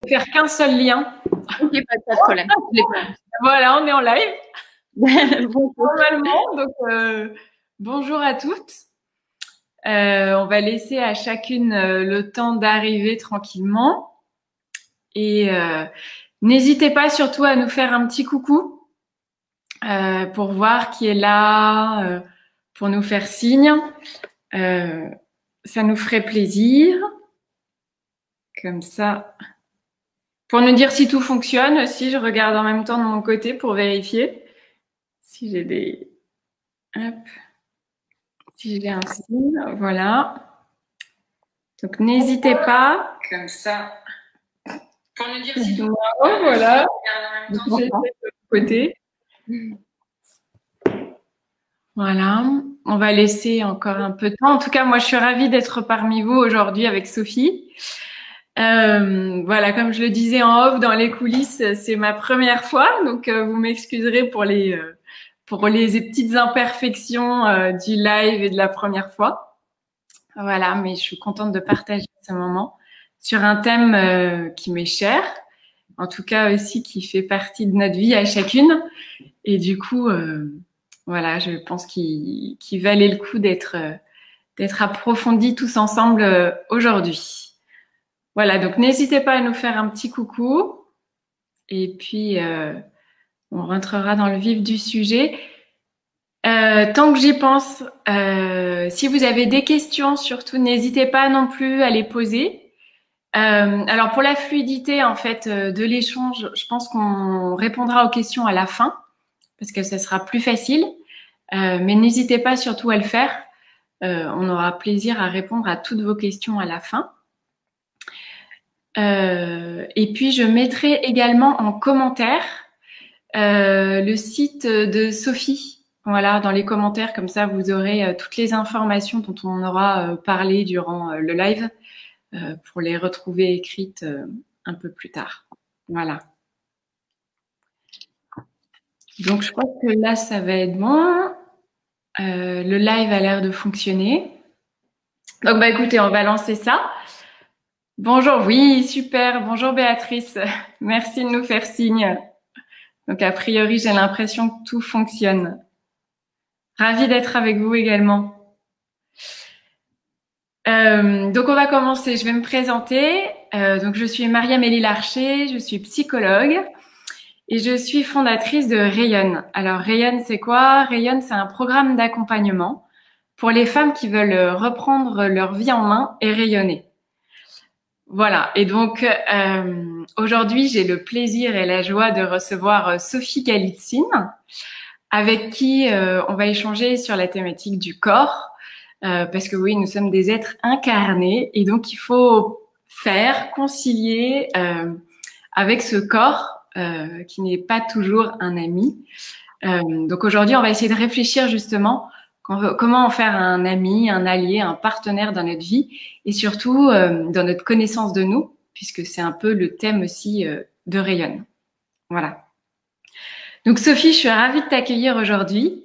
Faire qu'un seul lien. Ok, pas de problème. Voilà, on est en live. Normalement, donc bonjour à toutes. On va laisser à chacune le temps d'arriver tranquillement. Et n'hésitez pas surtout à nous faire un petit coucou pour voir qui est là, pour nous faire signe. Ça nous ferait plaisir. Comme ça. Pour nous dire si tout fonctionne aussi, je regarde en même temps de mon côté pour vérifier si j'ai des... Hop. Si j'ai un signe, voilà. Donc n'hésitez pas. Comme ça. Pour nous dire si tout fonctionne. Voilà. Je regarde en même temps de mon côté. Voilà. On va laisser encore un peu de temps. En tout cas, moi, je suis ravie d'être parmi vous aujourd'hui avec Sophie. Voilà, comme je le disais en off dans les coulisses, c'est ma première fois, donc vous m'excuserez pour les petites imperfections du live et de la première fois. Voilà, mais je suis contente de partager ce moment sur un thème qui m'est cher, en tout cas aussi qui fait partie de notre vie à chacune, et du coup, voilà, je pense qu'il valait le coup d'être approfondi tous ensemble aujourd'hui. Voilà, donc n'hésitez pas à nous faire un petit coucou et puis on rentrera dans le vif du sujet. Tant que j'y pense, si vous avez des questions, surtout n'hésitez pas non plus à les poser. Alors pour la fluidité en fait de l'échange, je pense qu'on répondra aux questions à la fin parce que ça sera plus facile. Mais n'hésitez pas surtout à le faire. On aura plaisir à répondre à toutes vos questions à la fin. Et puis, je mettrai également en commentaire le site de Sophie. Voilà, dans les commentaires, comme ça, vous aurez toutes les informations dont on aura parlé durant le live pour les retrouver écrites un peu plus tard. Voilà. Donc, je crois que là, ça va être bon. Le live a l'air de fonctionner. Donc, bah, écoutez, on va lancer ça. Bonjour, oui, super. Bonjour Béatrice. Merci de nous faire signe. Donc, a priori, j'ai l'impression que tout fonctionne. Ravie d'être avec vous également. Donc, on va commencer. Je vais me présenter. Donc, je suis Marie-Amélie Larcher. Je suis psychologue et je suis fondatrice de Rayonne. Alors, Rayonne, c'est quoi? Rayonne, c'est un programme d'accompagnement pour les femmes qui veulent reprendre leur vie en main et rayonner. Voilà. Et donc, aujourd'hui, j'ai le plaisir et la joie de recevoir Sophie Galitzine, avec qui on va échanger sur la thématique du corps, parce que oui, nous sommes des êtres incarnés et donc il faut concilier avec ce corps qui n'est pas toujours un ami. Donc aujourd'hui, on va essayer de réfléchir justement comment en faire un ami, un allié, un partenaire dans notre vie et surtout dans notre connaissance de nous, puisque c'est un peu le thème aussi de Rayonne. Voilà. Donc Sophie, je suis ravie de t'accueillir aujourd'hui.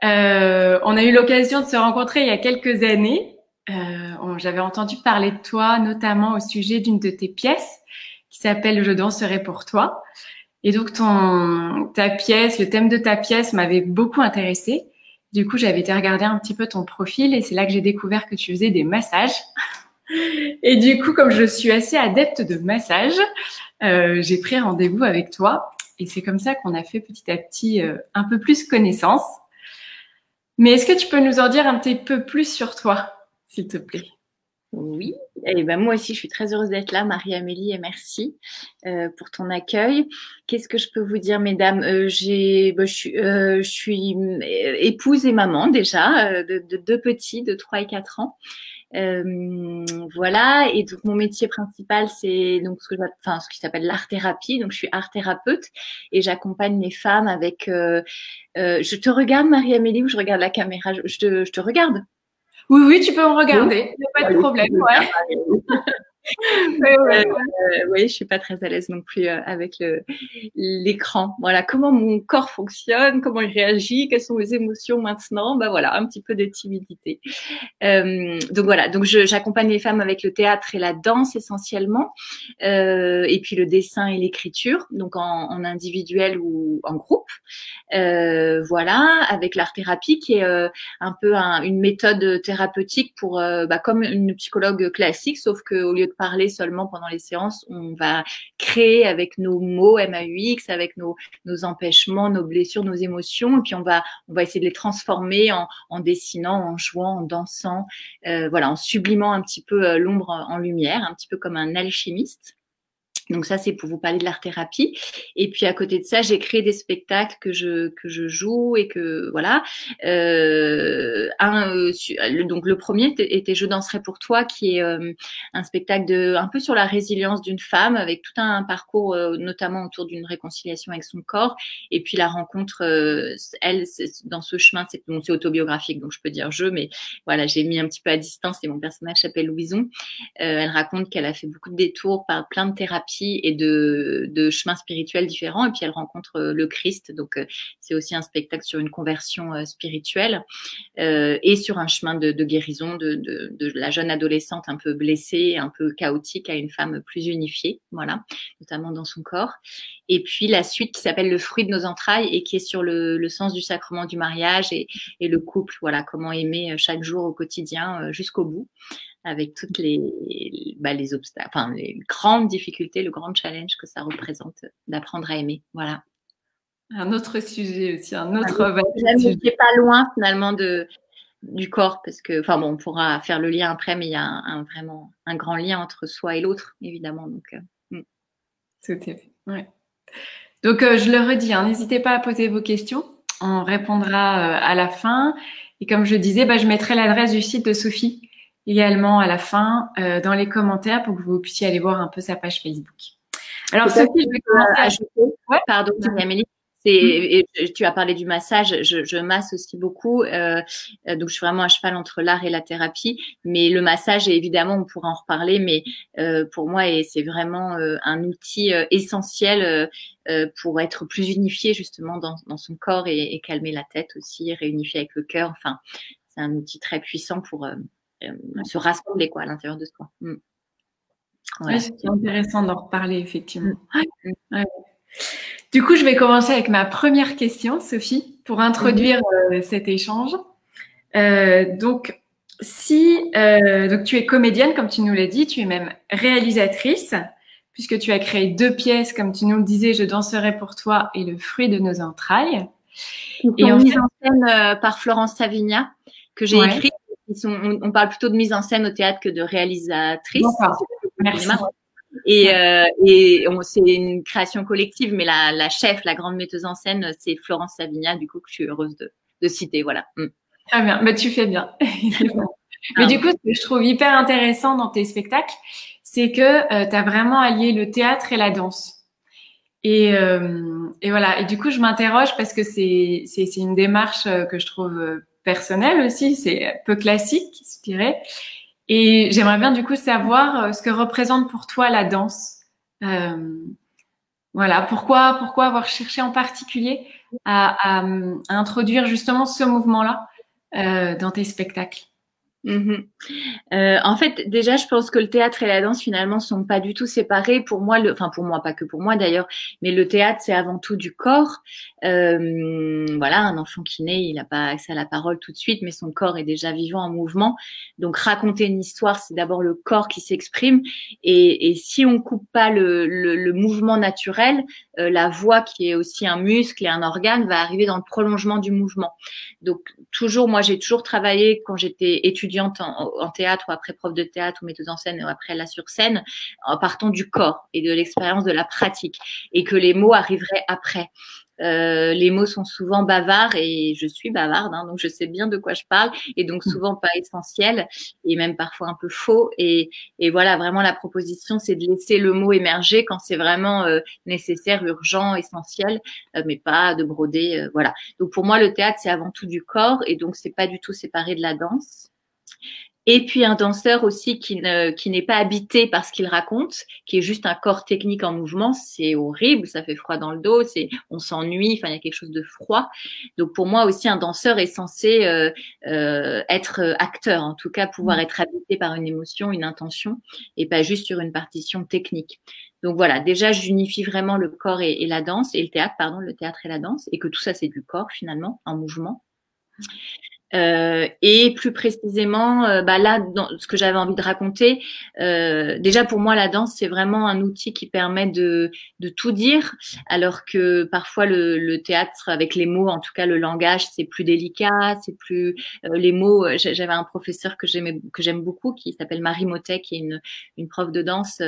On a eu l'occasion de se rencontrer il y a quelques années. J'avais entendu parler de toi, notamment au sujet d'une de tes pièces qui s'appelle « Je danserai pour toi ». Et donc ta pièce, le thème de ta pièce m'avait beaucoup intéressée. Du coup, j'avais été regarder un petit peu ton profil et c'est là que j'ai découvert que tu faisais des massages. Et du coup, comme je suis assez adepte de massage, j'ai pris rendez-vous avec toi. Et c'est comme ça qu'on a fait petit à petit un peu plus connaissance. Mais est-ce que tu peux nous en dire un petit peu plus sur toi, s'il te plaît? Oui, et ben moi aussi je suis très heureuse d'être là, Marie-Amélie, et merci pour ton accueil. Qu'est-ce que je peux vous dire, mesdames? Je suis épouse et maman déjà de deux petits de 3 et 4 ans. Voilà, et donc mon métier principal c'est donc ce qui s'appelle l'art-thérapie. Donc je suis art-thérapeute et j'accompagne les femmes avec. Je te regarde, Marie-Amélie, ou je regarde la caméra? Je te regarde. Oui, tu peux me regarder, il n'y a pas de problème. Ouais. Oui, je suis pas très à l'aise non plus avec l'écran. Voilà, comment mon corps fonctionne, comment il réagit, quelles sont mes émotions maintenant. Bah voilà, un petit peu de timidité. Donc voilà, donc j'accompagne les femmes avec le théâtre et la danse essentiellement, et puis le dessin et l'écriture, donc en individuel ou en groupe. Voilà, avec l'art thérapie qui est un peu une méthode thérapeutique pour, comme une psychologue classique, sauf que au lieu de parler seulement pendant les séances, on va créer avec nos mots MAUX, avec nos empêchements, nos blessures, nos émotions, et puis on va essayer de les transformer en dessinant, en jouant, en dansant, voilà, en sublimant un petit peu l'ombre en lumière, un petit peu comme un alchimiste. Donc ça, c'est pour vous parler de l'art thérapie. Et puis à côté de ça, j'ai créé des spectacles que je joue et que voilà. Donc le premier était Je danserai pour toi, qui est un spectacle un peu sur la résilience d'une femme, avec tout un parcours, notamment autour d'une réconciliation avec son corps. Et puis la rencontre, elle, dans ce chemin, c'est autobiographique, donc je peux dire mais voilà, j'ai mis un petit peu à distance. Et mon personnage s'appelle Louison. Elle raconte qu'elle a fait beaucoup de détours par plein de thérapies et de chemins spirituels différents, et puis elle rencontre le Christ, donc c'est aussi un spectacle sur une conversion spirituelle, et sur un chemin de guérison de la jeune adolescente un peu blessée, un peu chaotique, à une femme plus unifiée, voilà, notamment dans son corps. Et puis la suite qui s'appelle Le fruit de nos entrailles, et qui est sur le sens du sacrement du mariage et le couple, voilà, comment aimer chaque jour au quotidien jusqu'au bout, avec toutes les obstacles, enfin les grandes difficultés, le grand challenge que ça représente d'apprendre à aimer. Voilà. Un autre sujet aussi, un autre sujet qui n'est pas loin finalement du corps, parce que, enfin bon, on pourra faire le lien après, mais il y a vraiment un grand lien entre soi et l'autre, évidemment. Donc, Tout à fait. Ouais. Donc, je le redis, hein, n'hésitez pas à poser vos questions. On répondra à la fin. Et comme je disais, je mettrai l'adresse du site de Sophie également à la fin dans les commentaires pour que vous puissiez aller voir un peu sa page Facebook. Alors, Sophie, je vais commencer à ajouter. Ouais. Pardon, Amélie. Et tu as parlé du massage, je masse aussi beaucoup, donc je suis vraiment à cheval entre l'art et la thérapie, mais le massage, évidemment, on pourra en reparler, mais pour moi, c'est vraiment un outil essentiel pour être plus unifié justement dans son corps et calmer la tête aussi, réunifier avec le cœur. Enfin, c'est un outil très puissant pour se rassembler à l'intérieur de soi. Voilà. Oui, c'est intéressant d'en reparler, effectivement. Ouais. Du coup, je vais commencer avec ma première question, Sophie, pour introduire cet échange. Donc, donc tu es comédienne, comme tu nous l'as dit, tu es même réalisatrice, puisque tu as créé 2 pièces, comme tu nous le disais, Je danserai pour toi et Le fruit de nos entrailles. Et mise en scène par Florence Savigna, que j'ai écrit. On parle plutôt de mise en scène au théâtre que de réalisatrice. Merci. Et c'est une création collective, mais la chef, la grande metteuse en scène, c'est Florence Savigna, du coup, que je suis heureuse de citer. Voilà. Très bien, tu fais bien. Mais du coup, ce que je trouve hyper intéressant dans tes spectacles, c'est que tu as vraiment allié le théâtre et la danse. Et voilà. Et du coup, je m'interroge parce que c'est une démarche que je trouve personnelle aussi, c'est peu classique, je dirais. Et j'aimerais bien du coup savoir ce que représente pour toi la danse. Voilà, pourquoi avoir cherché en particulier à introduire justement ce mouvement-là dans tes spectacles? En fait, déjà, je pense que le théâtre et la danse finalement sont pas du tout séparés. Pour moi, pour moi, pas que pour moi d'ailleurs, mais le théâtre c'est avant tout du corps. Voilà, un enfant qui naît, il n'a pas accès à la parole tout de suite, mais son corps est déjà vivant, en mouvement. Donc raconter une histoire, c'est d'abord le corps qui s'exprime. Et si on coupe pas le mouvement naturel, la voix qui est aussi un muscle et un organe va arriver dans le prolongement du mouvement. Donc moi j'ai toujours travaillé quand j'étais étudiante en théâtre ou après prof de théâtre ou metteuse en scène ou après là sur scène, en partant du corps et de l'expérience de la pratique, et que les mots arriveraient après. Les mots sont souvent bavards et je suis bavarde, donc je sais bien de quoi je parle, et donc souvent pas essentiels et même parfois un peu faux. Et voilà, vraiment la proposition, c'est de laisser le mot émerger quand c'est vraiment nécessaire, urgent, essentiel, mais pas de broder. Voilà. Donc pour moi, le théâtre, c'est avant tout du corps, et donc c'est pas du tout séparé de la danse. Et puis un danseur aussi qui n'est pas habité par ce qu'il raconte, qui est juste un corps technique en mouvement, c'est horrible, ça fait froid dans le dos, on s'ennuie, enfin il y a quelque chose de froid. Donc pour moi aussi un danseur est censé être acteur, en tout cas pouvoir être habité par une émotion, une intention, et pas juste sur une partition technique. Donc voilà, déjà j'unifie vraiment le corps et la danse, et le théâtre, pardon, le théâtre et la danse, et que tout ça c'est du corps finalement, en mouvement. Et plus précisément, là, dans ce que j'avais envie de raconter, déjà pour moi, la danse, c'est vraiment un outil qui permet de tout dire, alors que parfois le théâtre, avec les mots, en tout cas le langage, c'est plus délicat, c'est plus les mots. J'avais un professeur que j'aime beaucoup, qui s'appelle Marie Mottet, qui est une prof de danse.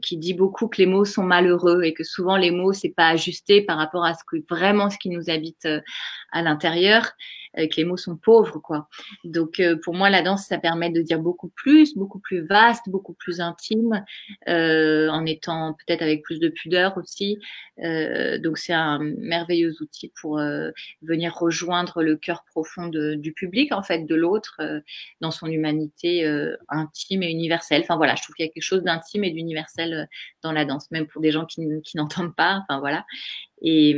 Qui dit beaucoup que les mots sont malheureux et que souvent les mots c'est pas ajusté par rapport à ce qui nous habite à l'intérieur, que les mots sont pauvres quoi. Donc pour moi la danse ça permet de dire beaucoup plus vaste, beaucoup plus intime, en étant peut-être avec plus de pudeur aussi. Donc c'est un merveilleux outil pour venir rejoindre le cœur profond du public en fait, de l'autre, dans son humanité intime et universelle. Enfin voilà, je trouve qu'il y a quelque chose d'intime et d'universel dans la danse, même pour des gens qui n'entendent pas. Enfin voilà. Et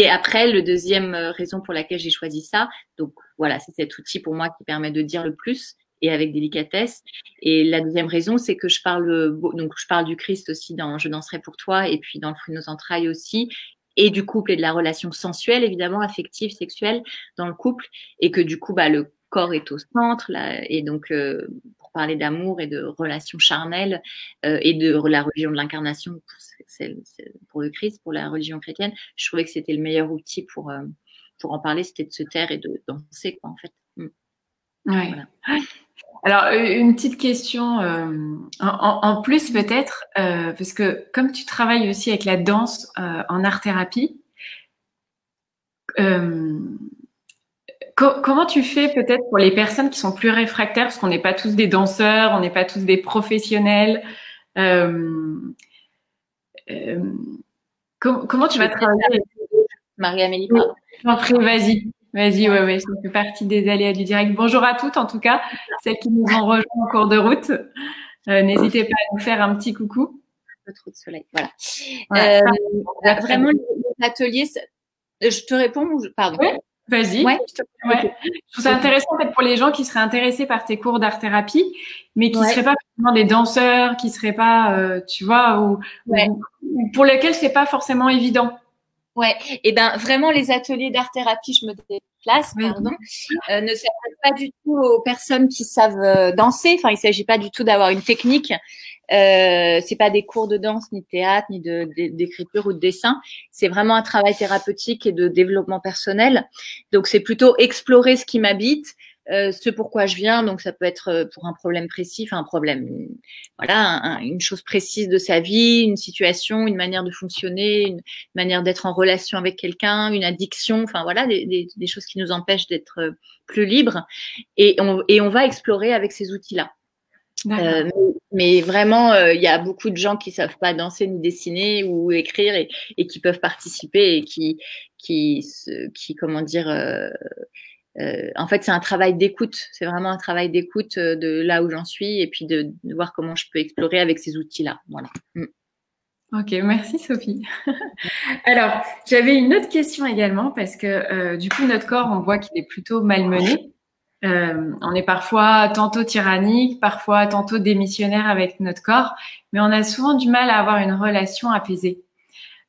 après, le deuxième raison pour laquelle j'ai choisi ça, donc voilà, c'est cet outil pour moi qui permet de dire le plus et avec délicatesse. Et la deuxième raison, c'est que je parle du Christ aussi dans Je danserai pour toi, et puis dans Le fruit de nos entrailles aussi, et du couple et de la relation sensuelle, évidemment, affective, sexuelle dans le couple, et que du coup, le corps est au centre, là, et donc pour parler d'amour et de relations charnelles et de la religion de l'incarnation pour le Christ, pour la religion chrétienne, je trouvais que c'était le meilleur outil pour en parler, c'était de se taire et de danser, quoi, en fait. Ouais. Voilà. Alors, une petite question en plus peut-être, parce que comme tu travailles aussi avec la danse en art-thérapie, comment tu fais peut-être pour les personnes qui sont plus réfractaires, parce qu'on n'est pas tous des danseurs, on n'est pas tous des professionnels. Comment tu vas travailler? Marie-Amélie, pardon. Vas-y, ouais, ça fait partie des aléas du direct. Bonjour à toutes, en tout cas, celles qui nous ont rejoints en cours de route. N'hésitez pas à nous faire un petit coucou. Un peu trop de soleil, voilà. Vraiment, les ateliers, je te réponds ou pardon? Oui, vas-y. Ouais. Je trouve ça intéressant en fait, pour les gens qui seraient intéressés par tes cours d'art-thérapie, mais qui seraient pas forcément des danseurs, qui seraient pas, tu vois, ou pour lesquels c'est pas forcément évident. Ouais, et vraiment les ateliers d'art-thérapie, je me déplace, pardon, ne s'adressent pas du tout aux personnes qui savent danser. Enfin, il s'agit pas du tout d'avoir une technique. C'est pas des cours de danse, ni de théâtre, ni d'écriture ou de dessin. C'est vraiment un travail thérapeutique et de développement personnel. Donc c'est plutôt explorer ce qui m'habite, ce pourquoi je viens. Donc ça peut être pour un problème précis, enfin un problème, voilà, une chose précise de sa vie, une situation, une manière de fonctionner, une manière d'être en relation avec quelqu'un, une addiction, enfin voilà, des choses qui nous empêchent d'être plus libres. Et on va explorer avec ces outils-là. Mais vraiment, il y a beaucoup de gens qui savent pas danser ni dessiner ou écrire et qui peuvent participer et qui comment dire, en fait, c'est un travail d'écoute. C'est vraiment un travail d'écoute de là où j'en suis et puis de voir comment je peux explorer avec ces outils-là. Voilà. Ok, merci Sophie. Alors, j'avais une autre question également parce que du coup, notre corps, on voit qu'il est plutôt malmené. On est parfois tantôt tyrannique, parfois tantôt démissionnaire avec notre corps, mais on a souvent du mal à avoir une relation apaisée.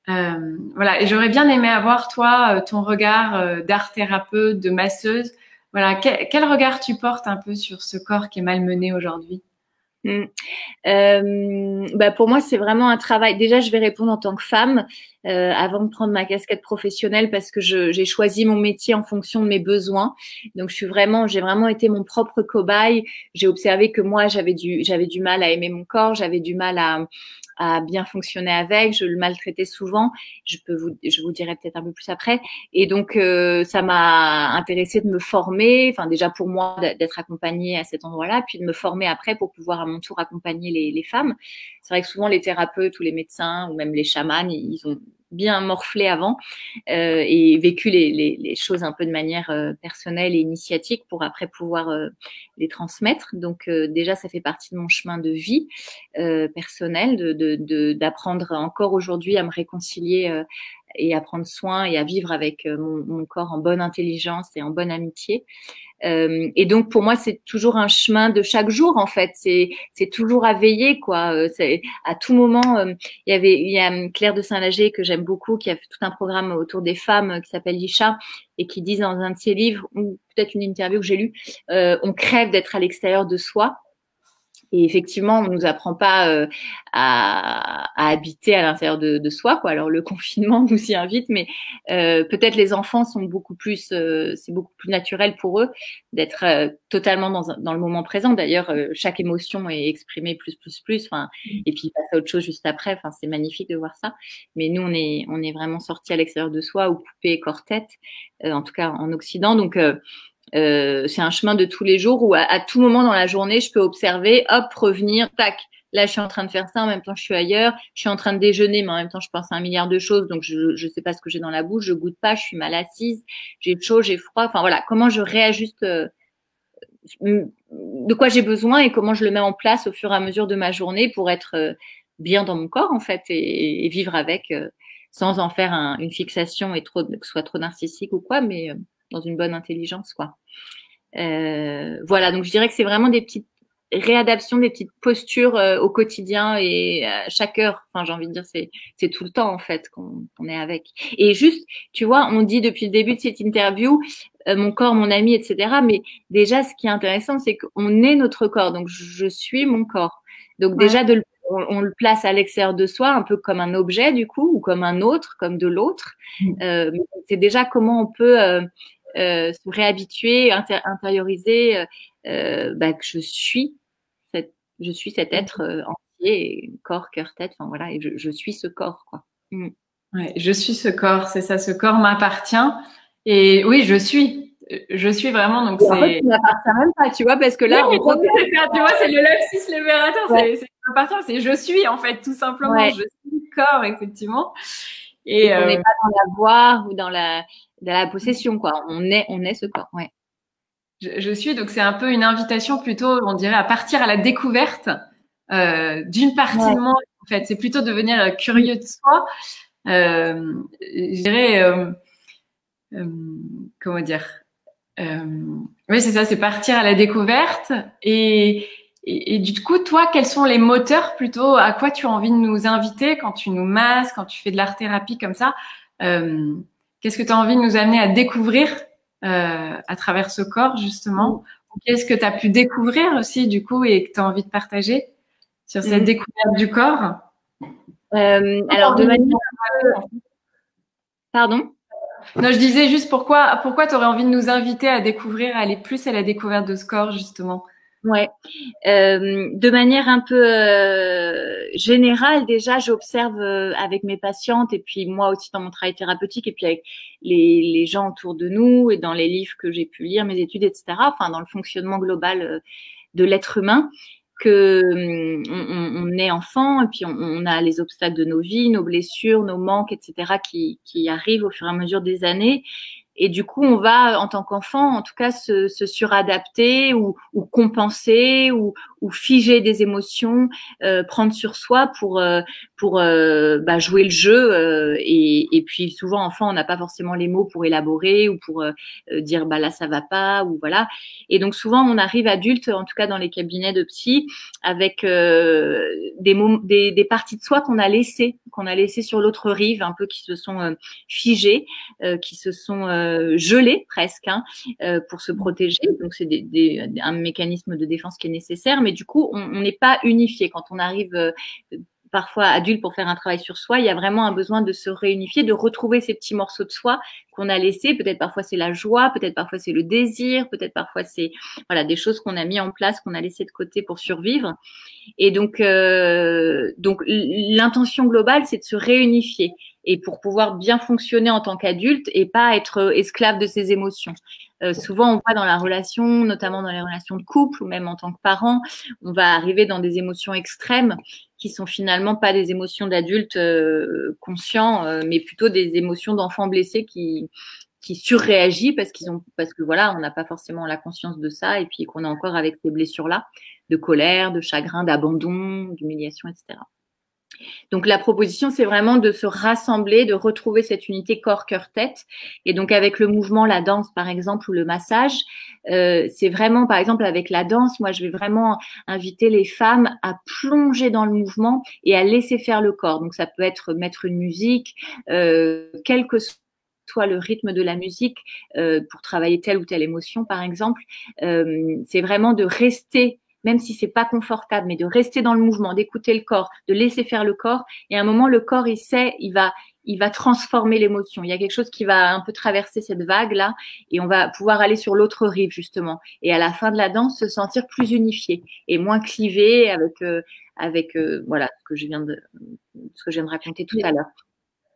Voilà, et j'aurais bien aimé avoir toi ton regard d'art-thérapeute, de masseuse. Voilà, quel regard tu portes un peu sur ce corps qui est malmené aujourd'hui? Pour moi, c'est vraiment un travail. Déjà, je vais répondre en tant que femme avant de prendre ma casquette professionnelle parce que j'ai choisi mon métier en fonction de mes besoins. Donc, j'ai vraiment été mon propre cobaye. J'ai observé que moi, j'avais du mal à aimer mon corps, j'avais du mal à bien fonctionner avec, je le maltraitais souvent. Je vous dirai peut-être un peu plus après. Et donc, ça m'a intéressée de me former, enfin déjà pour moi d'être accompagnée à cet endroit-là, puis de me former après pour pouvoir à mon tour accompagner les femmes. C'est vrai que souvent les thérapeutes ou les médecins ou même les chamans, ils ont bien morflé avant et vécu les choses un peu de manière personnelle et initiatique pour après pouvoir les transmettre. Donc déjà, ça fait partie de mon chemin de vie personnel, d'apprendre encore aujourd'hui à me réconcilier et à prendre soin et à vivre avec mon corps en bonne intelligence et en bonne amitié. Et donc pour moi c'est toujours un chemin de chaque jour en fait, c'est toujours à veiller quoi. C'est à tout moment. Il y a Claire de Saint-Lager que j'aime beaucoup qui a fait tout un programme autour des femmes qui s'appelle Isha et qui dit dans un de ses livres ou peut-être une interview que j'ai lue, on crève d'être à l'extérieur de soi. Et effectivement, on nous apprend pas à habiter à l'intérieur de soi, quoi. Alors le confinement nous y invite, mais peut-être les enfants sont beaucoup plus, c'est beaucoup plus naturel pour eux d'être totalement dans le moment présent. D'ailleurs, chaque émotion est exprimée plus. Enfin, et puis il passe à autre chose juste après. Enfin, c'est magnifique de voir ça. Mais nous, on est vraiment sortis à l'extérieur de soi ou coupés corps-tête, en tout cas en Occident. Donc c'est un chemin de tous les jours où à tout moment dans la journée, je peux observer, hop, revenir, tac. Là, je suis en train de faire ça, en même temps, je suis ailleurs. Je suis en train de déjeuner, mais en même temps, je pense à un milliard de choses. Donc, je sais pas ce que j'ai dans la bouche, je goûte pas, je suis mal assise, j'ai chaud, j'ai froid. Enfin, voilà, comment je réajuste, de quoi j'ai besoin et comment je le mets en place au fur et à mesure de ma journée pour être bien dans mon corps, en fait, et vivre avec, sans en faire une fixation et que ce soit trop narcissique ou quoi, mais dans une bonne intelligence, quoi. Voilà, donc je dirais que c'est vraiment des petites réadaptations, des petites postures au quotidien et à chaque heure. Enfin, j'ai envie de dire, c'est tout le temps en fait qu'on est avec. Et juste, tu vois, on dit depuis le début de cette interview, mon corps, mon ami, etc. Mais déjà, ce qui est intéressant, c'est qu'on est notre corps. Donc, je suis mon corps. Donc déjà, on le place à l'extérieur de soi, un peu comme un objet du coup, ou comme un autre, comme de l'autre. C'est déjà comment on peut se réhabituer, intérioriser que je suis cet être entier, corps, cœur, tête. Enfin voilà, et je suis ce corps, quoi. Ouais, je suis ce corps, c'est ça, ce corps m'appartient. Et oui, je suis vraiment. Donc en fait, tu m'appartiens même pas, tu vois, parce que là, oui, tu vois, c'est le lapsus libérateur. Ouais. C'est m'appartient, c'est je suis en fait, tout simplement. Ouais. Je suis le corps, effectivement. Et on n'est pas dans l'avoir ou dans la possession, quoi. On est ce corps, ouais. Je suis, donc c'est un peu une invitation plutôt, on dirait, à partir à la découverte d'une partie de moi. En fait, c'est plutôt devenir curieux de soi. Je dirais, comment dire, oui, c'est ça, c'est partir à la découverte. Et du coup, toi, quels sont les moteurs plutôt? À quoi tu as envie de nous inviter quand tu nous masses, quand tu fais de l'art-thérapie comme ça? Qu'est-ce que tu as envie de nous amener à découvrir à travers ce corps, justement? Qu'est-ce que tu as pu découvrir aussi, du coup, et que tu as envie de partager sur cette découverte du corps? Alors, de manière... Pardon? Non, je disais juste pourquoi tu aurais envie de nous inviter à découvrir, à aller plus à la découverte de ce corps, justement. Ouais. De manière un peu générale, déjà, j'observe avec mes patientes et puis moi aussi dans mon travail thérapeutique et puis avec les gens autour de nous et dans les livres que j'ai pu lire, mes études, etc. Enfin, dans le fonctionnement global de l'être humain, que on est enfant et puis on a les obstacles de nos vies, nos blessures, nos manques, etc. qui arrivent au fur et à mesure des années. Et du coup, on va, en tant qu'enfant, en tout cas, se suradapter ou compenser ou figer des émotions, prendre sur soi pour jouer le jeu. Et puis souvent, enfant, on n'a pas forcément les mots pour élaborer ou pour dire là ça va pas ou voilà. Et donc souvent, on arrive adulte, en tout cas dans les cabinets de psy, avec des parties de soi qu'on a laissées sur l'autre rive, un peu qui se sont figées, qui se sont gelées presque pour se protéger. Donc c'est un mécanisme de défense qui est nécessaire, mais du coup on n'est pas unifié quand on arrive parfois adulte pour faire un travail sur soi. Il y a vraiment un besoin de se réunifier, de retrouver ces petits morceaux de soi qu'on a laissés. Peut-être parfois c'est la joie, peut-être parfois c'est le désir, peut-être parfois c'est voilà des choses qu'on a mis en place, qu'on a laissé de côté pour survivre. Et donc l'intention globale, c'est de se réunifier et pour pouvoir bien fonctionner en tant qu'adulte et pas être esclave de ses émotions. Souvent, on voit dans la relation, notamment dans les relations de couple ou même en tant que parent, on va arriver dans des émotions extrêmes qui sont finalement pas des émotions d'adultes conscients, mais plutôt des émotions d'enfants blessés qui surréagit parce que voilà, on n'a pas forcément la conscience de ça et puis qu'on est encore avec ces blessures-là de colère, de chagrin, d'abandon, d'humiliation, etc. Donc la proposition, c'est vraiment de se rassembler, de retrouver cette unité corps, cœur, tête. Et donc avec le mouvement, la danse par exemple ou le massage, c'est vraiment par exemple avec la danse, moi je vais vraiment inviter les femmes à plonger dans le mouvement et à laisser faire le corps. Donc ça peut être mettre une musique, quel que soit le rythme de la musique pour travailler telle ou telle émotion par exemple. C'est vraiment de rester, même si c'est pas confortable, mais de rester dans le mouvement, d'écouter le corps, de laisser faire le corps. Et à un moment, le corps, il sait, il va transformer l'émotion. Il y a quelque chose qui va un peu traverser cette vague-là et on va pouvoir aller sur l'autre rive, justement. Et à la fin de la danse, se sentir plus unifié et moins clivé avec voilà, ce que je viens de raconter tout à l'heure.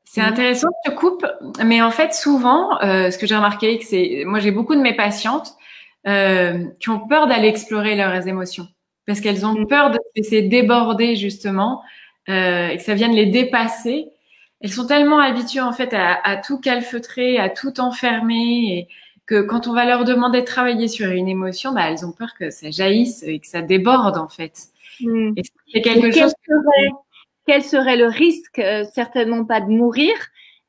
C'est intéressant, je te coupe, mais en fait, souvent, ce que j'ai remarqué, moi, j'ai beaucoup de mes patientes qui ont peur d'aller explorer leurs émotions parce qu'elles ont peur de se laisser déborder justement et que ça vienne les dépasser. Elles sont tellement habituées en fait à tout calfeutrer, à tout enfermer et que quand on va leur demander de travailler sur une émotion, bah, elles ont peur que ça jaillisse et que ça déborde en fait. Et c'est quelque chose. Quel serait le risque? Certainement pas de mourir.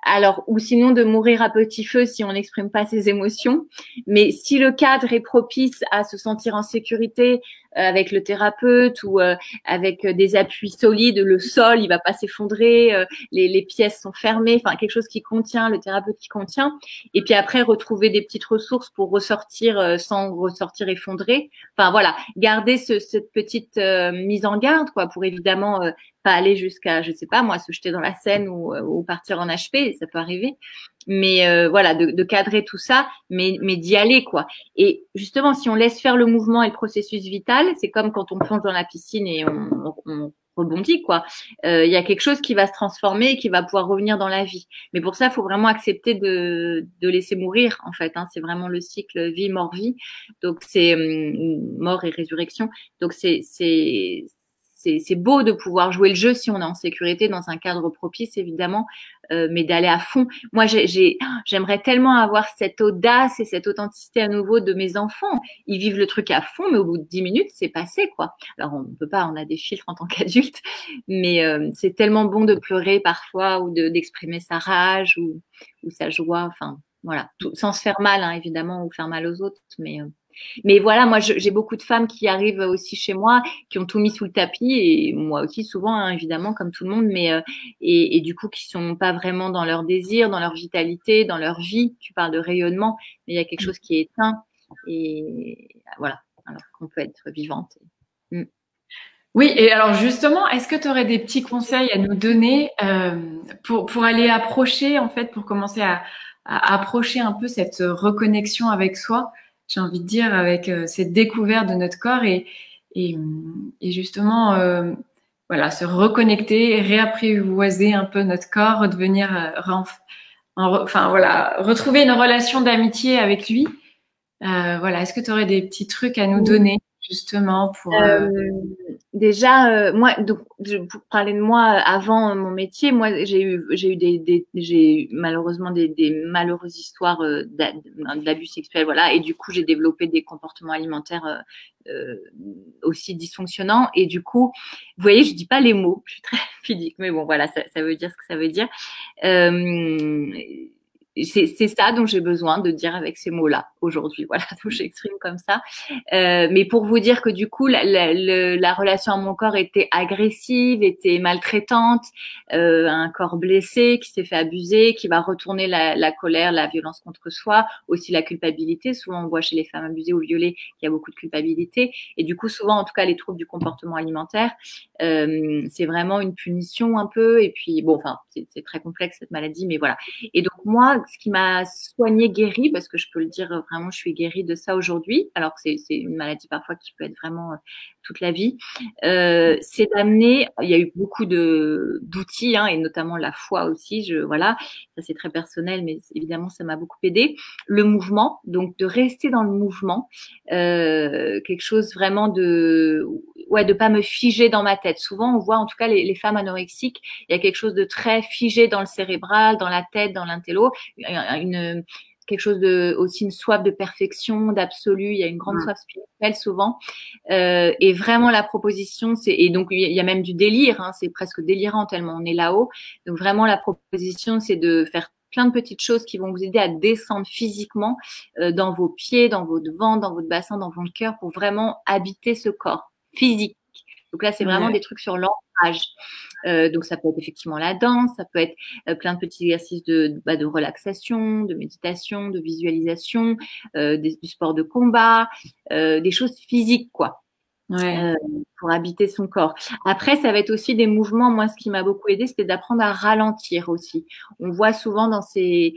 Alors, ou sinon de mourir à petit feu si on n'exprime pas ses émotions. Mais si le cadre est propice à se sentir en sécurité avec le thérapeute ou avec des appuis solides, le sol, il va pas s'effondrer, les pièces sont fermées, enfin quelque chose qui contient, le thérapeute qui contient. Et puis après, retrouver des petites ressources pour ressortir sans ressortir effondré. Enfin voilà, garder cette petite mise en garde, quoi, pour évidemment pas aller jusqu'à, je sais pas moi, se jeter dans la Seine ou partir en HP, ça peut arriver. Mais voilà, de cadrer tout ça, mais d'y aller, quoi. Et justement, si on laisse faire le mouvement et le processus vital, c'est comme quand on plonge dans la piscine et on rebondit, quoi. Il y a quelque chose qui va se transformer et qui va pouvoir revenir dans la vie. Mais pour ça, il faut vraiment accepter de laisser mourir, en fait. Hein. C'est vraiment le cycle vie, mort, vie. Donc c'est mort et résurrection. Donc c'est beau de pouvoir jouer le jeu si on est en sécurité dans un cadre propice, évidemment, mais d'aller à fond. Moi, j'aimerais tellement avoir cette audace et cette authenticité à nouveau de mes enfants. Ils vivent le truc à fond, mais au bout de 10 minutes, c'est passé, quoi. Alors, on peut pas, on a des filtres en tant qu'adulte, mais c'est tellement bon de pleurer parfois ou d'exprimer sa rage ou sa joie. Enfin, voilà, sans se faire mal, hein, évidemment, ou faire mal aux autres, mais voilà, moi, j'ai beaucoup de femmes qui arrivent aussi chez moi, qui ont tout mis sous le tapis, et moi aussi souvent, hein, évidemment, comme tout le monde, mais et du coup, qui sont pas vraiment dans leur désir, dans leur vitalité, dans leur vie. Tu parles de rayonnement, mais il y a quelque chose qui est éteint, et voilà, alors qu'on peut être vivante. Oui, et alors justement, est-ce que tu aurais des petits conseils à nous donner pour aller approcher, en fait, pour commencer à approcher un peu cette reconnexion avec soi? J'ai envie de dire, avec cette découverte de notre corps et justement, voilà, se reconnecter, réapprivoiser un peu notre corps, redevenir, enfin voilà, retrouver une relation d'amitié avec lui. Voilà, est-ce que tu aurais des petits trucs à nous donner justement pour déjà moi donc pour parler de moi avant mon métier, moi j'ai eu malheureusement des maleureuses histoires d'abus sexuels, voilà, et du coup j'ai développé des comportements alimentaires aussi dysfonctionnants, et du coup vous voyez, je dis pas les mots, je suis très pudique, mais bon voilà, ça veut dire ce que ça veut dire. C'est ça dont j'ai besoin de dire avec ces mots-là aujourd'hui. Voilà, donc j'exprime comme ça. Mais pour vous dire que du coup, la relation à mon corps était agressive, était maltraitante, un corps blessé qui s'est fait abuser, qui va retourner la colère, la violence contre soi, aussi la culpabilité. Souvent, on voit chez les femmes abusées ou violées qu'il y a beaucoup de culpabilité. Et du coup, souvent, en tout cas, les troubles du comportement alimentaire, c'est vraiment une punition un peu. Et puis, bon, enfin, c'est très complexe cette maladie, mais voilà. Et donc moi, ce qui m'a soignée, guérie, parce que je peux le dire vraiment, je suis guérie de ça aujourd'hui, alors que c'est une maladie parfois qui peut être vraiment toute la vie, c'est d'amener, il y a eu beaucoup d'outils, hein, et notamment la foi aussi, voilà, ça c'est très personnel, mais évidemment ça m'a beaucoup aidé, le mouvement, donc de rester dans le mouvement, quelque chose vraiment ouais, de pas me figer dans ma tête. Souvent, on voit, en tout cas, les femmes anorexiques, il y a quelque chose de très figé dans le cérébral, dans la tête, dans l'intello, quelque chose de, aussi une soif de perfection, d'absolu. Il y a une grande soif spirituelle souvent. Et vraiment, la proposition, et donc, il y a même du délire, hein, c'est presque délirant tellement on est là-haut. Donc, vraiment, la proposition, c'est de faire plein de petites choses qui vont vous aider à descendre physiquement dans vos pieds, dans votre ventre, dans votre bassin, dans votre cœur, pour vraiment habiter ce corps physique. Donc là, c'est vraiment des trucs sur l'ancrage. Donc ça peut être effectivement la danse, ça peut être plein de petits exercices de relaxation, de méditation, de visualisation, du sport de combat, des choses physiques, quoi. Pour habiter son corps. Après, ça va être aussi des mouvements. Moi, ce qui m'a beaucoup aidé, c'était d'apprendre à ralentir aussi. On voit souvent dans ces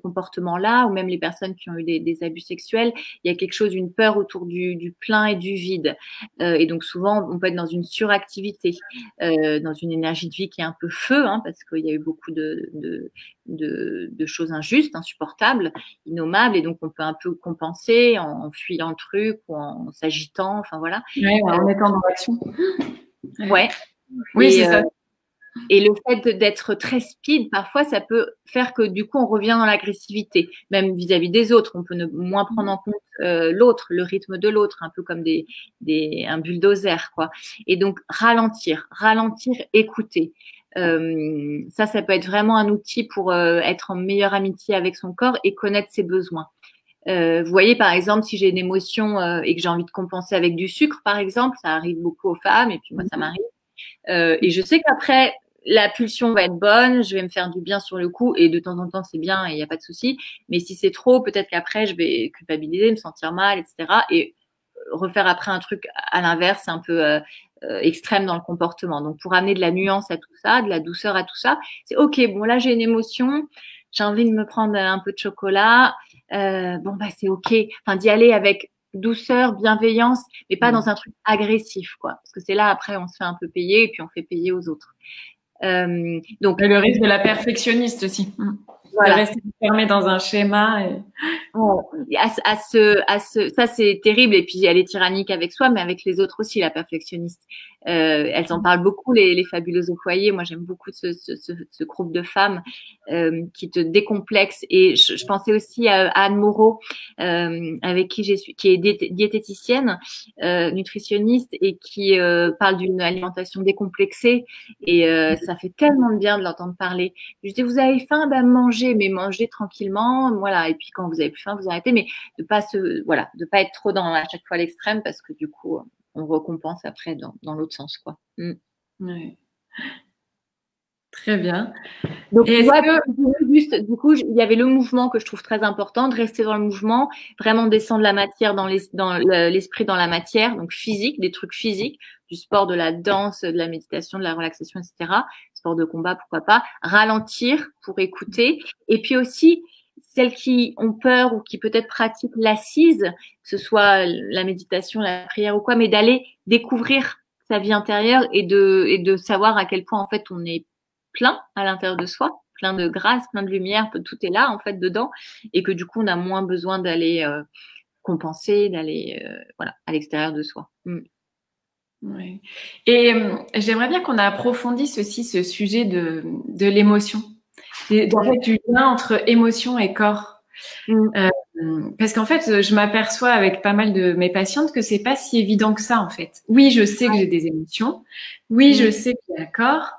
comportements-là, ou même les personnes qui ont eu des abus sexuels, il y a quelque chose, une peur autour du plein et du vide. Et donc souvent, on peut être dans une suractivité, dans une énergie de vie qui est un peu feu, hein, parce qu'il y a eu beaucoup de choses injustes, insupportables, innommables, et donc on peut un peu compenser en fuyant le truc ou en s'agitant, enfin voilà. En étant dans l'action. Ouais. Oui, c'est ça. Et le fait d'être très speed, parfois, ça peut faire que du coup, on revient dans l'agressivité, même vis-à-vis des autres. On peut moins prendre en compte l'autre, le rythme de l'autre, un peu comme un bulldozer, quoi. Et donc, ralentir, écouter. Ça peut être vraiment un outil pour être en meilleure amitié avec son corps et connaître ses besoins. Vous voyez, par exemple, si j'ai une émotion et que j'ai envie de compenser avec du sucre, par exemple, ça arrive beaucoup aux femmes, et puis moi, ça m'arrive. Et je sais qu'après, la pulsion va être bonne, je vais me faire du bien sur le coup, et de temps en temps, c'est bien et il n'y a pas de souci. Mais si c'est trop, peut-être qu'après, je vais culpabiliser, me sentir mal, etc. Et refaire après un truc à l'inverse, c'est un peu extrême dans le comportement. Donc, pour amener de la nuance à tout ça, de la douceur à tout ça, c'est OK, bon, là, j'ai une émotion, j'ai envie de me prendre un peu de chocolat. Bon, bah, c'est OK. Enfin, d'y aller avec douceur, bienveillance, mais pas dans un truc agressif, quoi. Parce que c'est là, après, on se fait un peu payer et puis on fait payer aux autres. Donc, le risque de la perfectionniste aussi. Voilà. De rester fermé dans un schéma. Ça, c'est terrible. Et puis, elle est tyrannique avec soi, mais avec les autres aussi, la perfectionniste. Elles en parlent beaucoup, les fabuleuses au foyer. Moi, j'aime beaucoup ce groupe de femmes qui te décomplexent. Et je pensais aussi à Anne Moreau, avec qui qui est diététicienne, nutritionniste, et qui parle d'une alimentation décomplexée. Et ça fait tellement de bien de l'entendre parler. Je dis, vous avez faim, ben mangez, mais mangez tranquillement, voilà. Et puis quand vous avez plus faim, vous arrêtez, mais de pas être trop dans à chaque fois l'extrême, parce que du coup, on récompense après dans l'autre sens, quoi. Ouais. Très bien. Donc, du coup, il y avait le mouvement que je trouve très important, de rester dans le mouvement, vraiment descendre la matière dans l'esprit, dans la matière, donc physique, des trucs physiques, du sport, de la danse, de la méditation, de la relaxation, etc. Sport de combat, pourquoi pas. Ralentir pour écouter. Et puis aussi, celles qui ont peur ou qui peut-être pratiquent l'assise, que ce soit la méditation, la prière ou quoi, mais d'aller découvrir sa vie intérieure et de savoir à quel point, en fait, on est plein à l'intérieur de soi, plein de grâce, plein de lumière, tout est là en fait dedans, et que du coup on a moins besoin d'aller compenser, d'aller à l'extérieur de soi. Ouais. Et j'aimerais bien qu'on approfondisse aussi ce sujet de l'émotion, en fait, du lien entre émotion et corps. Parce qu'en fait, je m'aperçois avec pas mal de mes patientes que c'est pas si évident que ça en fait. Oui, je sais que j'ai des émotions, oui, je sais qu'il y a un corps,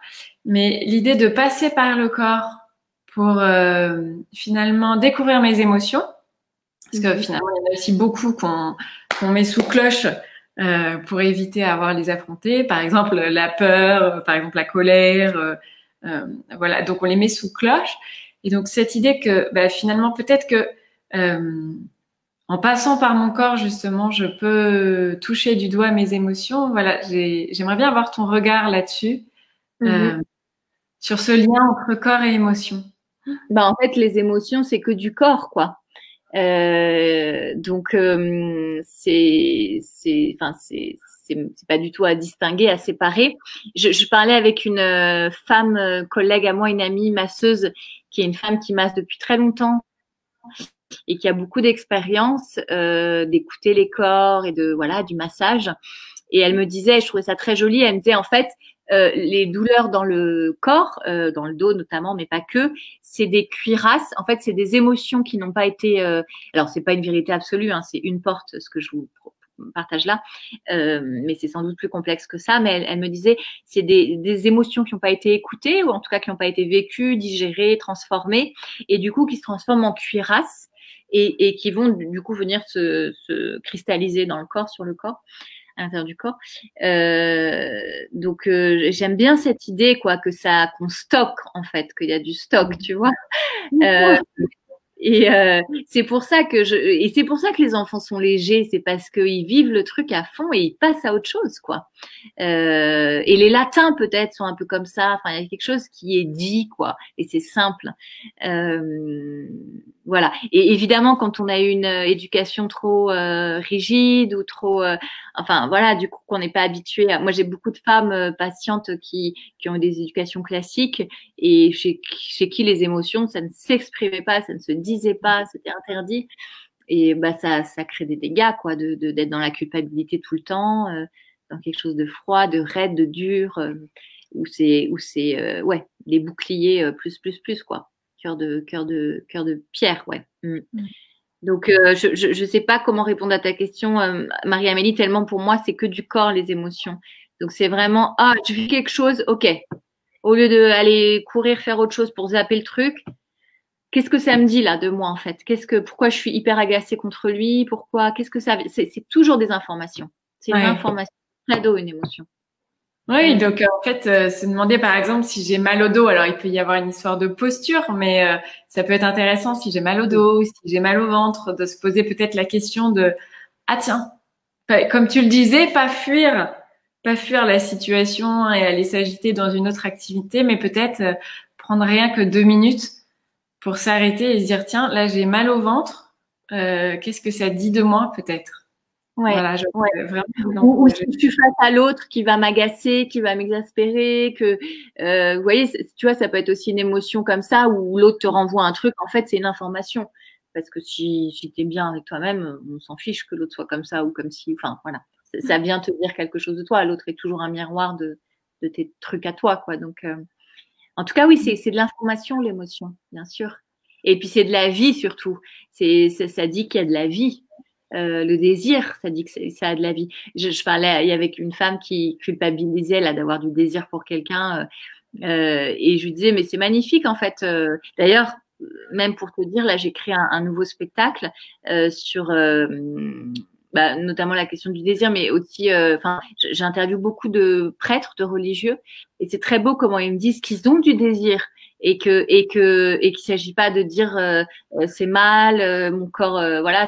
mais l'idée de passer par le corps pour finalement découvrir mes émotions, parce que finalement il y en a aussi beaucoup qu'on met sous cloche pour éviter à avoir les affronter. Par exemple la peur, par exemple la colère, voilà. Donc on les met sous cloche. Et donc cette idée que finalement peut-être que en passant par mon corps justement, je peux toucher du doigt mes émotions. Voilà, j'aimerais bien avoir ton regard là-dessus, sur ce lien entre corps et émotion. En fait, les émotions, c'est que du corps, quoi. Donc c'est pas du tout à distinguer, à séparer. Je parlais avec une femme collègue à moi, une amie masseuse, qui est une femme qui masse depuis très longtemps et qui a beaucoup d'expérience d'écouter les corps et du massage. Et elle me disait, je trouvais ça très joli, elle me disait en fait, les douleurs dans le corps, dans le dos notamment, mais pas que, c'est des cuirasses. En fait, c'est des émotions qui n'ont pas été. Alors, c'est pas une vérité absolue, hein, c'est une porte, ce que je vous partage là, mais c'est sans doute plus complexe que ça. Mais elle me disait, c'est des émotions qui n'ont pas été écoutées ou en tout cas qui n'ont pas été vécues, digérées, transformées, et du coup qui se transforment en cuirasses et qui vont du coup venir se cristalliser dans le corps, sur le corps, à l'intérieur du corps. Donc j'aime bien cette idée quoi, que ça qu'on stocke en fait, qu'il y a du stock, tu vois. Et c'est pour ça que c'est pour ça que les enfants sont légers, c'est parce qu'ils vivent le truc à fond et ils passent à autre chose, quoi. Et les latins peut-être sont un peu comme ça. Enfin, il y a quelque chose qui est dit, quoi, et c'est simple. Voilà. Et évidemment, quand on a une éducation trop rigide ou trop, enfin voilà, du coup qu'on n'est pas habitué. Moi, j'ai beaucoup de femmes patientes qui ont des éducations classiques et chez qui les émotions, ça ne s'exprimait pas, ça ne se disait pas, c'était interdit. Et bah ça crée des dégâts, quoi, d'être dans la culpabilité tout le temps, dans quelque chose de froid, de raide, de dur, où c'est ouais, les boucliers plus quoi, cœur de pierre, ouais. Donc je sais pas comment répondre à ta question, Marie-Amélie, tellement pour moi c'est que du corps les émotions. Donc c'est vraiment je fais quelque chose, ok. Au lieu d'aller courir faire autre chose pour zapper le truc, qu'est-ce que ça me dit là de moi en fait? Pourquoi je suis hyper agacée contre lui? Pourquoi? Qu'est-ce que ça? C'est toujours des informations. C'est une information, cadeau, une émotion. Oui, donc en fait, se demander par exemple si j'ai mal au dos. Alors il peut y avoir une histoire de posture, mais ça peut être intéressant si j'ai mal au dos, si j'ai mal au ventre, de se poser peut-être la question de tiens, comme tu le disais, pas fuir la situation et aller s'agiter dans une autre activité, mais peut-être prendre rien que 2 minutes pour s'arrêter et se dire tiens, là j'ai mal au ventre, qu'est-ce que ça dit de moi peut-être. Ouais, voilà, vraiment ou si je suis face à l'autre qui va m'agacer, qui va m'exaspérer, que vous voyez, tu vois, ça peut être aussi une émotion comme ça où l'autre te renvoie un truc. En fait, c'est une information parce que si t'es bien avec toi-même, on s'en fiche que l'autre soit comme ça ou comme si. Enfin, voilà, ça vient te dire quelque chose de toi. L'autre est toujours un miroir de tes trucs à toi, quoi. Donc, en tout cas, oui, c'est de l'information, l'émotion, bien sûr. Et puis c'est de la vie surtout. Ça dit qu'il y a de la vie. Le désir, ça dit que ça a de la vie. Je parlais avec une femme qui culpabilisait là d'avoir du désir pour quelqu'un et je lui disais mais c'est magnifique en fait. D'ailleurs, même pour te dire, là j'ai créé un nouveau spectacle sur notamment la question du désir, mais aussi, j'interviewe beaucoup de prêtres, de religieux, et c'est très beau comment ils me disent qu'ils ont du désir et qu'il s'agit pas de dire c'est mal, mon corps, voilà,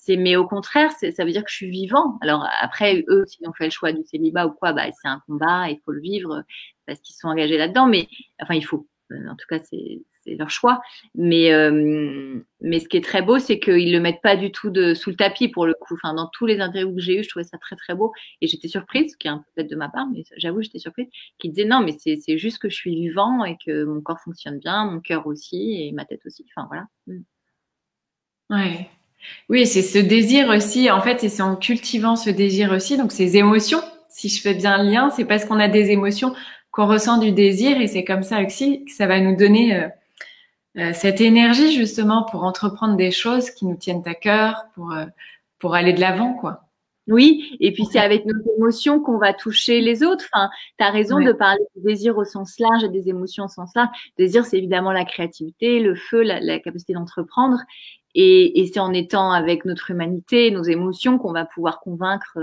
mais au contraire, ça veut dire que je suis vivant. Alors après, eux, s'ils ont fait le choix du célibat ou quoi, bah c'est un combat, il faut le vivre parce qu'ils sont engagés là-dedans. Mais enfin, il faut. En tout cas, c'est leur choix. Mais ce qui est très beau, c'est qu'ils le mettent pas du tout sous le tapis pour le coup. Enfin, dans tous les interviews que j'ai eues, je trouvais ça très très beau. Et j'étais surprise, ce qui est un peu peut-être de ma part, mais j'avoue, j'étais surprise, qu'ils disaient non, mais c'est juste que je suis vivant et que mon corps fonctionne bien, mon cœur aussi et ma tête aussi. Enfin voilà. Ouais. Oui, c'est ce désir aussi, en fait, et c'est en cultivant ce désir aussi, donc ces émotions, si je fais bien le lien, c'est parce qu'on a des émotions qu'on ressent du désir et c'est comme ça aussi que ça va nous donner cette énergie justement pour entreprendre des choses qui nous tiennent à cœur, pour aller de l'avant, quoi. Oui, et puis c'est avec nos émotions qu'on va toucher les autres. Enfin, tu as raison de parler du désir au sens large et des émotions au sens large. Le désir, c'est évidemment la créativité, le feu, la capacité d'entreprendre. Et c'est en étant avec notre humanité, nos émotions, qu'on va pouvoir convaincre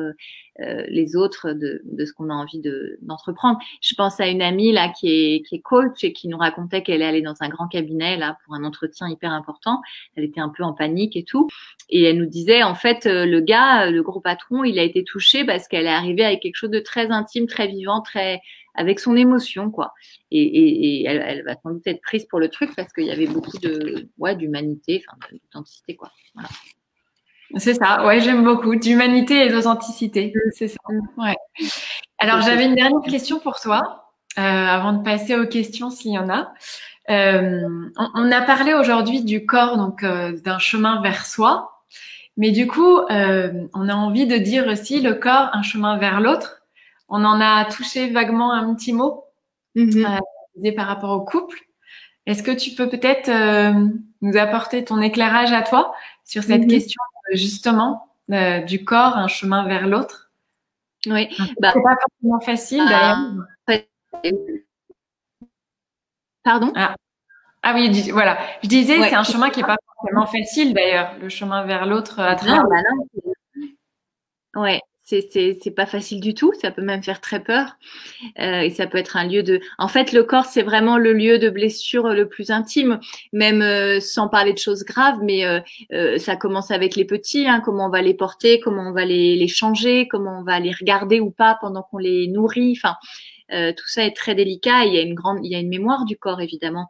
les autres de ce qu'on a envie d'entreprendre. Je pense à une amie là qui est coach et qui nous racontait qu'elle est allée dans un grand cabinet là pour un entretien hyper important. Elle était un peu en panique et tout. Et elle nous disait, en fait, le gros patron, il a été touché parce qu'elle est arrivée avec quelque chose de très intime, très vivant, avec son émotion, quoi. Et elle va sans doute être prise pour le truc parce qu'il y avait beaucoup d'humanité, enfin, d'authenticité, quoi. Voilà. C'est ça, ouais, j'aime beaucoup. D'humanité et d'authenticité, c'est ça. Ouais. Alors, j'avais une dernière question pour toi, avant de passer aux questions s'il y en a. On a parlé aujourd'hui du corps, donc d'un chemin vers soi. Mais du coup, on a envie de dire aussi le corps, un chemin vers l'autre. On en a touché vaguement un petit mot par rapport au couple. Est-ce que tu peux peut-être nous apporter ton éclairage à toi sur cette question justement du corps, un chemin vers l'autre? Oui, c'est pas forcément facile d'ailleurs. Pardon? Ah oui, voilà. Je disais, c'est un chemin qui est pas forcément facile d'ailleurs, le chemin vers l'autre à travers. Non. Ouais, c'est pas facile du tout. Ça peut même faire très peur. Et ça peut être un lieu de. En fait, le corps, c'est vraiment le lieu de blessure le plus intime, même sans parler de choses graves. Mais ça commence avec les petits. Hein, comment on va les porter, comment on va les changer, comment on va les regarder ou pas pendant qu'on les nourrit. Enfin. Tout ça est très délicat. Et il y a une mémoire du corps évidemment.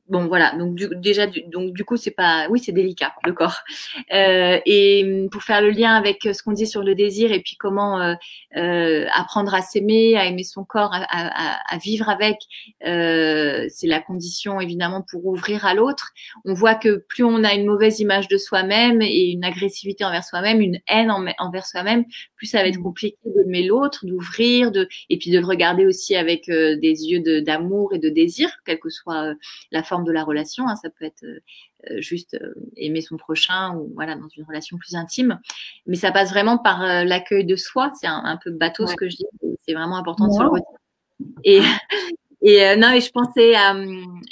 Bon voilà, donc du coup c'est pas, oui c'est délicat le corps. Et pour faire le lien avec ce qu'on dit sur le désir et puis comment apprendre à s'aimer, à aimer son corps, à vivre avec, c'est la condition évidemment pour ouvrir à l'autre. On voit que plus on a une mauvaise image de soi-même et une agressivité envers soi-même, une haine envers soi-même, plus ça va être compliqué d'aimer l'autre, d'ouvrir, et puis de le regarder aussi avec des yeux d'amour et de désir, quelle que soit la forme de la relation. Hein, ça peut être juste aimer son prochain ou voilà dans une relation plus intime. Mais ça passe vraiment par l'accueil de soi. C'est un peu bateau ce que je dis. C'est vraiment important de se le redire. Non, et je pensais à,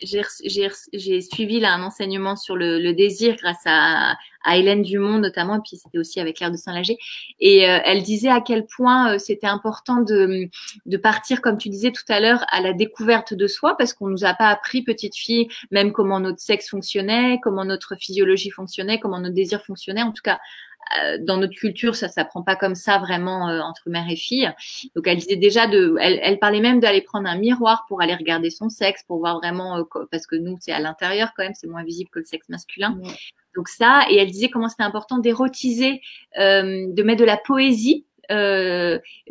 j'ai suivi là un enseignement sur le désir grâce à Hélène Dumont notamment, et puis c'était aussi avec Claire de Saint-Lager. Et elle disait à quel point c'était important de partir, comme tu disais tout à l'heure, à la découverte de soi, parce qu'on nous a pas appris, petite fille, même comment notre sexe fonctionnait, comment notre physiologie fonctionnait, comment notre désir fonctionnait. En tout cas, dans notre culture, ça s'apprend pas comme ça vraiment entre mère et fille. Donc elle disait déjà elle parlait même d'aller prendre un miroir pour aller regarder son sexe, pour voir vraiment parce que nous c'est à l'intérieur quand même, c'est moins visible que le sexe masculin. Ouais. Donc ça, et elle disait comment c'était important d'érotiser, de mettre de la poésie.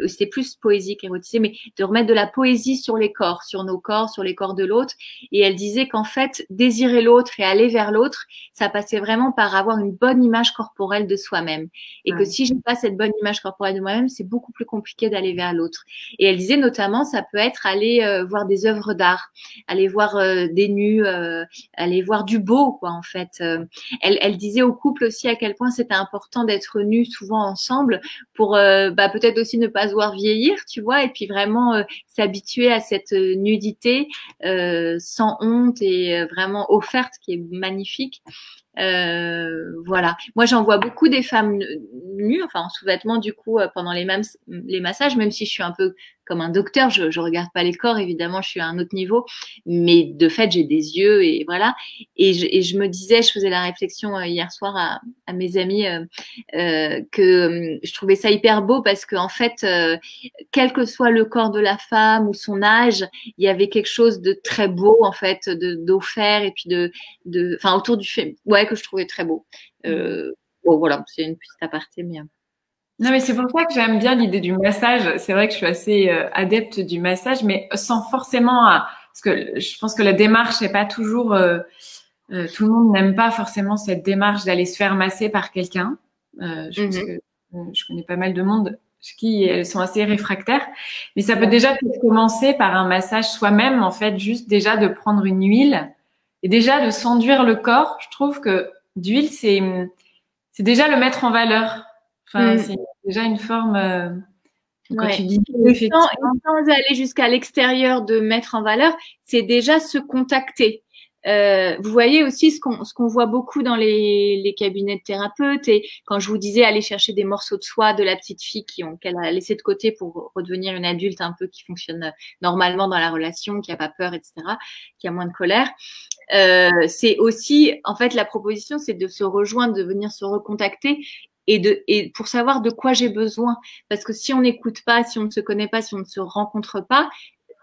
C'était plus poésie qu'érotisé, mais de remettre de la poésie sur les corps, sur nos corps, sur les corps de l'autre. Et elle disait qu'en fait, désirer l'autre et aller vers l'autre, ça passait vraiment par avoir une bonne image corporelle de soi-même. Et que si j'ai pas cette bonne image corporelle de moi-même, c'est beaucoup plus compliqué d'aller vers l'autre. Et elle disait notamment, ça peut être aller voir des œuvres d'art, aller voir des nus, aller voir du beau, quoi, en fait. Elle disait au couple aussi à quel point c'était important d'être nus souvent ensemble pour peut-être aussi ne pas se voir vieillir, tu vois, et puis vraiment s'habituer à cette nudité sans honte et vraiment offerte, qui est magnifique. Voilà. Moi, j'en vois beaucoup des femmes nues, enfin en sous-vêtements du coup pendant les massages, même si je suis un peu comme un docteur, je regarde pas les corps, évidemment, je suis à un autre niveau, mais de fait, j'ai des yeux et voilà. Et je me disais, je faisais la réflexion hier soir à mes amis que je trouvais ça hyper beau parce que en fait, quel que soit le corps de la femme ou son âge, il y avait quelque chose de très beau en fait, d'offert et puis enfin autour du fait, ouais, que je trouvais très beau. Bon voilà, c'est une petite aparté, mais. Non, mais c'est pour ça que j'aime bien l'idée du massage. C'est vrai que je suis assez adepte du massage, mais sans forcément, parce que je pense que la démarche n'est pas toujours. Tout le monde n'aime pas forcément cette démarche d'aller se faire masser par quelqu'un. Je pense que je connais pas mal de monde qui elles sont assez réfractaires, mais ça peut déjà peut-être commencer par un massage soi-même, en fait, juste déjà de prendre une huile et déjà de s'enduire le corps. Je trouve que d'huile, c'est déjà le mettre en valeur. Enfin, c'est déjà une forme. Quand tu dis sans aller jusqu'à l'extérieur de mettre en valeur, c'est déjà se contacter. Vous voyez aussi ce qu'on voit beaucoup dans les cabinets de thérapeutes, et quand je vous disais aller chercher des morceaux de soie de la petite fille qu'elle a laissé de côté pour redevenir une adulte un peu qui fonctionne normalement dans la relation, qui a pas peur, etc., qui a moins de colère. C'est aussi, en fait, la proposition, c'est de se rejoindre, de venir se recontacter et pour savoir de quoi j'ai besoin. Parce que si on n'écoute pas, si on ne se connaît pas, si on ne se rencontre pas,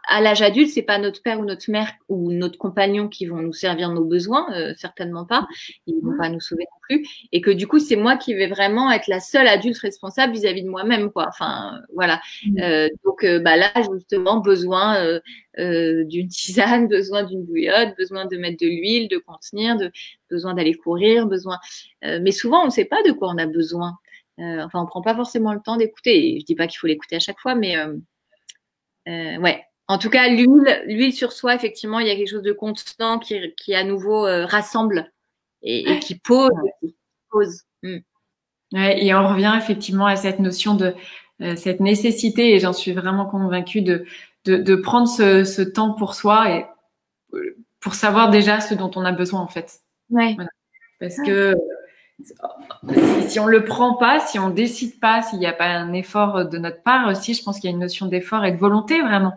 à l'âge adulte, c'est pas notre père ou notre mère ou notre compagnon qui vont nous servir nos besoins, certainement pas. Ils vont pas nous sauver non plus. Et que du coup, c'est moi qui vais vraiment être la seule adulte responsable vis-à-vis de moi-même, quoi. Enfin, voilà. Donc, là, justement, besoin d'une tisane, besoin d'une bouillotte, besoin de mettre de l'huile, de contenir, besoin d'aller courir, mais souvent, on ne sait pas de quoi on a besoin. Enfin, on prend pas forcément le temps d'écouter. Je dis pas qu'il faut l'écouter à chaque fois, mais ouais. En tout cas, l'huile sur soi, effectivement, il y a quelque chose de constant qui à nouveau rassemble et qui pose. Ouais, et on revient effectivement à cette notion de cette nécessité, et j'en suis vraiment convaincue de prendre ce temps pour soi et pour savoir déjà ce dont on a besoin en fait. Ouais. Voilà. Parce que si on le prend pas, si on décide pas, s'il n'y a pas un effort de notre part aussi, je pense qu'il y a une notion d'effort et de volonté vraiment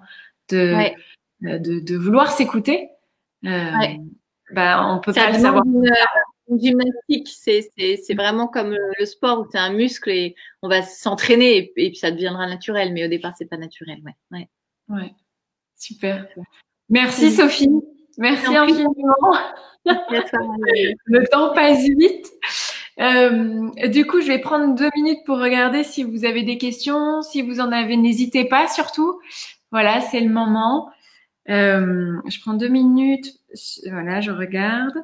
de vouloir s'écouter. On peut pas le savoir. Une gymnastique, c'est vraiment comme le sport où tu as un muscle et on va s'entraîner et puis ça deviendra naturel, mais au départ c'est pas naturel. Ouais. Super. Merci Sophie. Merci infiniment. Le temps passe vite. Du coup, je vais prendre 2 minutes pour regarder si vous avez des questions. Si vous en avez, n'hésitez pas surtout. Voilà, c'est le moment. Je prends 2 minutes. Voilà, je regarde.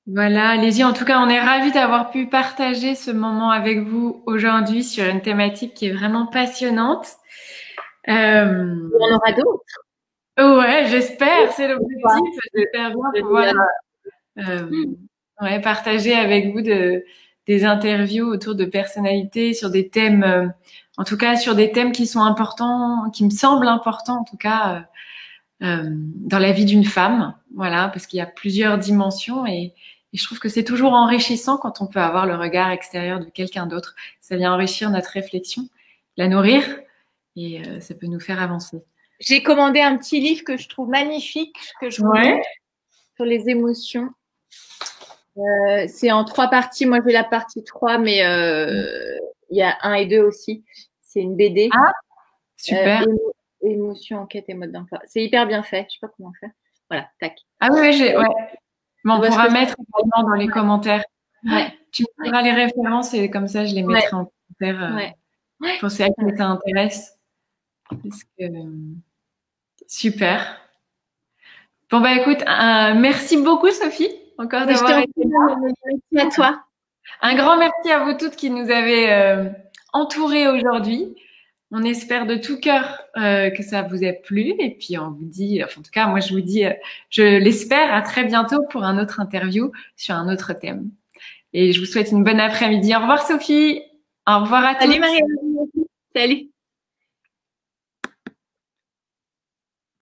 Voilà, allez-y. En tout cas, on est ravis d'avoir pu partager ce moment avec vous aujourd'hui sur une thématique qui est vraiment passionnante. On aura d'autres. Ouais, j'espère. C'est l'objectif. J'espère bien pouvoir partager avec vous des interviews autour de personnalités sur des thèmes, en tout cas sur des thèmes qui sont importants, qui me semblent importants en tout cas dans la vie d'une femme. Voilà, parce qu'il y a plusieurs dimensions et je trouve que c'est toujours enrichissant quand on peut avoir le regard extérieur de quelqu'un d'autre. Ça vient enrichir notre réflexion, la nourrir et ça peut nous faire avancer. J'ai commandé un petit livre que je trouve magnifique, que je montre sur les émotions. C'est en 3 parties. Moi, j'ai la partie 3, mais il y a 1 et 2 aussi. C'est une BD. Ah, super. Émotion, enquête et mode d'emploi. C'est hyper bien fait. Je sais pas comment faire. Voilà, tac. Ah oui, mais on pourra mettre également dans les commentaires. Ouais. Tu mettras les références et comme ça, je les mettrai en commentaire pour ceux qui ça intéresse. Parce que... Super. Bon, écoute, merci beaucoup, Sophie, encore d'avoir été là. Merci à toi. Un grand merci à vous toutes qui nous avez entourés aujourd'hui. On espère de tout cœur que ça vous ait plu. Et puis, on vous dit, en tout cas, moi, je vous dis, je l'espère, à très bientôt pour un autre interview sur un autre thème. Et je vous souhaite une bonne après-midi. Au revoir, Sophie. Au revoir à tous. Salut, Marie. Salut.